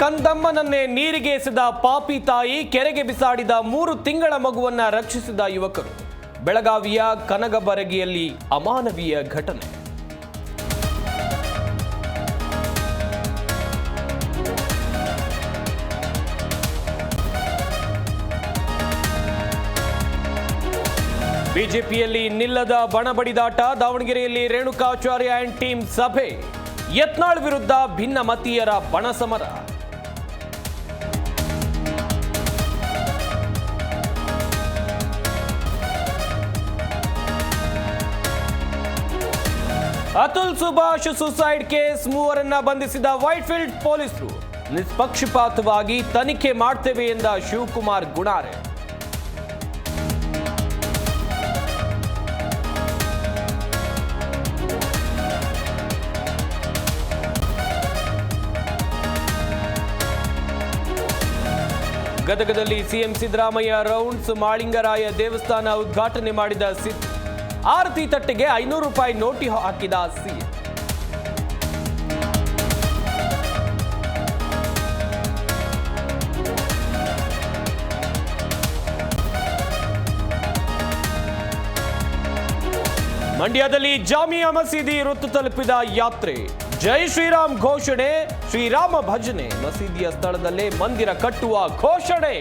ಕಂದಮ್ಮನನ್ನೇ ನೀರಿಗೆ ಎಸೆದ ಪಾಪಿ ತಾಯಿ, ಕೆರೆಗೆ ಬಿಸಾಡಿದ 3 ತಿಂಗಳ ಮಗುವನ್ನ ರಕ್ಷಿಸಿದ ಯುವಕರು. ಬೆಳಗಾವಿಯ ಕನಗಬರಗಿಯಲ್ಲಿ ಅಮಾನವೀಯ ಘಟನೆ. ಬಿಜೆಪಿಯಲ್ಲಿ ನಿಲ್ಲದ ಬಣಬಡಿದಾಟ. ದಾವಣಗೆರೆಯಲ್ಲಿ ರೇಣುಕಾಚಾರ್ಯ ಅಂಡ್ ಟೀಮ್ ಸಭೆ. ಯತ್ನಾಳ್ ವಿರುದ್ಧ ಭಿನ್ನಮತೀಯರ ಬಣಸಮರ. ಅತುಲ್ ಸುಭಾಷ್ ಸುಸೈಡ್ ಕೇಸ್, 3 ಬಂಧಿಸಿದ ವೈಟ್ಫೀಲ್ಡ್ ಪೊಲೀಸರು. ನಿಷ್ಪಕ್ಷಪಾತವಾಗಿ ತನಿಖೆ ಮಾಡ್ತೇವೆ ಎಂದ ಶಿವಕುಮಾರ್ ಗುಣಾರೆ. ಗದಗದಲ್ಲಿ ಸಿಎಂ ಸಿದ್ದರಾಮಯ್ಯ ರೌಂಡ್ಸ್. ಮಾಳಿಂಗರಾಯ ದೇವಸ್ಥಾನ ಉದ್ಘಾಟನೆ ಮಾಡಿದ ಸಿದ್ದು. ಆರತಿ ತಟ್ಟೆಗೆ 500 ರೂಪಾಯಿ ನೋಟಿ ಹಾಕಿದ ಸಿಎಂ. ಮಂಡ್ಯದಲ್ಲಿ ಜಾಮಿಯಾ ಮಸೀದಿ ವೃತ್ತ ತಲುಪಿದ ಯಾತ್ರೆ. ಜೈ ಶ್ರೀರಾಮ್ ಘೋಷಣೆ, ಶ್ರೀರಾಮ ಭಜನೆ. ಮಸೀದಿಯ ಸ್ಥಳದಲ್ಲೇ ಮಂದಿರ ಕಟ್ಟುವ ಘೋಷಣೆ.